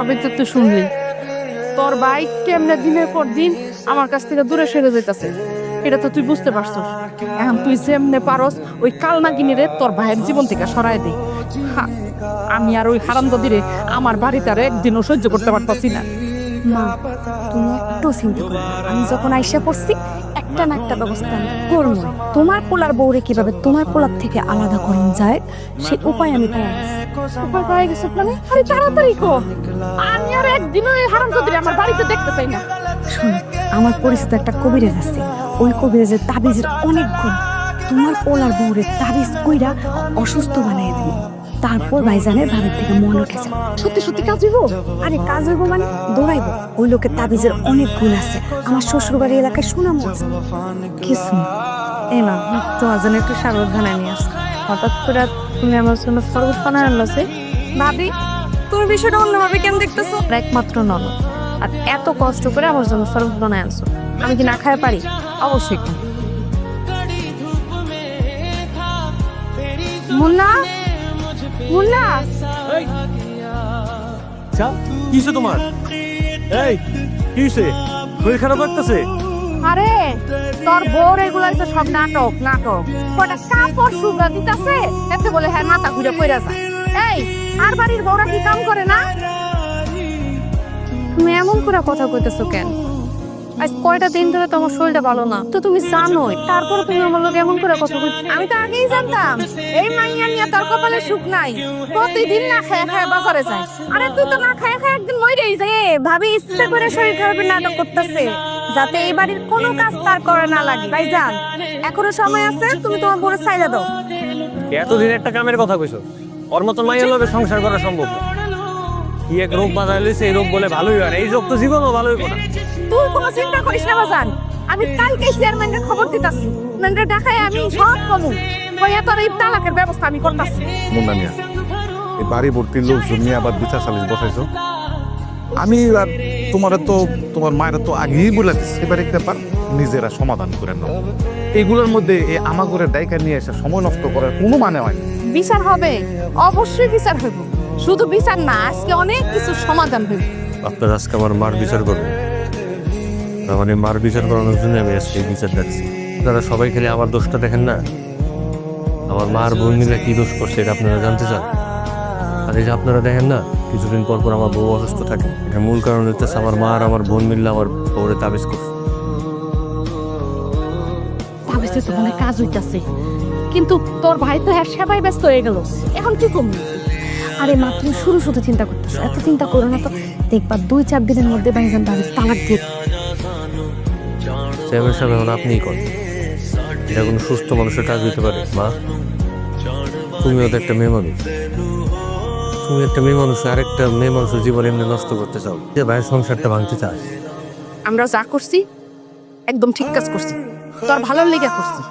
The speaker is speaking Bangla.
আমি তো তুই শুনলি তোর ভাই কেমনে দিনের পর দিন আমার কাছ থেকে দূরে সরে যাইতাছে, এটা তো তুই বুঝতে পারছস। এখন তুই যেমনে পারস ওই কালনাগিনীরে তোর ভাইয়ের জীবন থেকে সরায় দে। আমি আর ওই হারামজাদিরে আমার বাড়িতে আর একদিনও সহ্য করতে পারতাছি না। মা তুমি একটু চিন্তা করো, আমি যখন আইসা পড়ছি একটা না একটা ব্যবস্থা আমি করবো। তোমার পোলার বউরে কিভাবে তোমার পোলার থেকে আলাদা করুন যায় সে উপায় আমি পাই গেছি। উপায় পাই গেছে মানে? আরে তাড়াতাড়ি কর, আমি আর একদিনও এই হারামজাদিরে আমার বাড়িতে দেখতে চাই না। শোনো, আমার পরিচিত একটা কবিরাজ আছে, ওই কবিরাজের তাবিজের অনেক গুণ। তোমার পোলার বউরে তাবিজ কইরা অসুস্থ বানিয়ে দিই, তারপর ভাইজানের ভাবের থেকে মন উঠেছে। সত্যি সত্যি কাজ হইব? আরে কাজ হইব মানে দৌড়াইবো। ওই লোকের তাবিজের অনেক গুণ আছে, আমার শ্বশুর বাড়ি এলাকায় সুনাম আছে। কিছু এই না, তোমার জন্য একটু শরবত বানায় নিয়ে আসো। হঠাৎ করে তুমি আমার জন্য শরবত বানায় আনলাসে? ভাবি তুমি বিষয়টা অন্যভাবে কেন দেখতেছো? একমাত্র ননদ, আর এত কষ্ট করে আমার জন্য শরবত বানায় আনছো, আমি কি না খায় পারি? অবশ্যই খাই। মুন্না, মুন্না, কিসে তোমার? এই কিসে? শরীর খারাপ লাগতেছে? আরে তোর বউর এগুলা হচ্ছে সব নাটক নাটক। কটা কাপড় শুকা দিতাছে, এতে বলে হ্যাঁ মাথা ঘুরে পড়া যায়। এই আর বাড়ির বউরা কি কাম করে না? তুমি এমন করে কথা কইতেছো কেন? আজ কয়টা দিন ধরে তো আমার শরীরটা ভালো না, তো তুমি জানোই, তারপরে তুমি আমার লোক এমন করে কথা কই। আমি তো আগেই জানতাম এই মাইয়া নিয়ে তোর কপালে সুখ নাই, প্রতিদিন না খায় খায় বাজারে যায়। আরে তুই তো না খায় খায় একদিন মরেই যায়। ভাবি ইচ্ছে করে শরীর খারাপের নাটক করতেছে যাতে এই বাড়ির কোনো কাজ তার করে না লাগে। ভাইজান এখনো সময় আছে, তুমি তোমার বউরে ছাইড়া দাও। এতদিন একটা কামের কথা কইছো, ওর মতন মাইয়ের লগে সংসার করা সম্ভব না। কি এক রোগ বাজায় লইছে, এই রোগ বলে ভালোই হয় না, এই রোগ তো জীবনও ভালোই হয় না। তুই কোনো চিন্তা করিস না বাজান, আমি কালকে চেয়ারম্যানের খবর দিতাছি, ম্যানরে ঢাকায় আমি সব কমু। কইয়া তোর এই তালাকের ব্যবস্থা আমি করতাছি। মুন্না মিয়া, এই বাড়ি ভর্তি লোকজন নিয়ে আবার বিচার সালিশ বসাইছো। আমি আর তোমার মায়ের তো আগেই বলে দিচ্ছি, এবার একটা ব্যাপার নিজেরা সমাধান করে নাও। এগুলোর মধ্যে এই আমাগরের দায়িকা নিয়ে এসে সময় নষ্ট করার কোনো মানে হয় না। বিচার হবে, অবশ্যই বিচার হইব। শুধু বিচার না, আজকে অনেক কিছু সমাধান হইব। আপনার আজকে আমার মার বিচার করবেন, মানে মার বিচার করানোর জন্য আমি আজকে এই বিচার যাচ্ছি। আপনারা সবাই খালি আমার দোষটা দেখেন না, আমার মার বোন মিলে কি দোষ করছে এটা আপনারা জানতে চান। আর এই যে আপনারা দেখেন না, কিছুদিন পর পর আমার বউ অসুস্থ থাকে, এটা মূল কারণ হচ্ছে আমার মা আর আমার বোন মিললে আমার বউরে তাবিজ করছে। তাবিজে তো মনে কাজ হইতাছে, কিন্তু তোর ভাই তো হ্যাঁ সেবাই ব্যস্ত হয়ে গেল, এখন কি কমবি? আরে মা তুমি শুধু চিন্তা করতেছো, এত চিন্তা করো না তো। দেখবা 2-4 দিনের মধ্যে ভাইজান তাবিজ তালাক দিয়ে। চেয়ারম্যান সাহেব এখন আপনিই করেন, এটা কোনো সুস্থ মানুষের কাজ হইতে পারে? মা, তুমিও তো একটা মেয়ে মানুষ, তুমি একটা মেয়ে মানুষ আরেকটা মেয়ে মানুষের জীবন এমনি নষ্ট করতে চাও, যে ভাইয়ের সংসারটা ভাঙতে চাস। আমরা যা করছি একদম ঠিক কাজ করছি, তোর ভালোর লেগে করছি।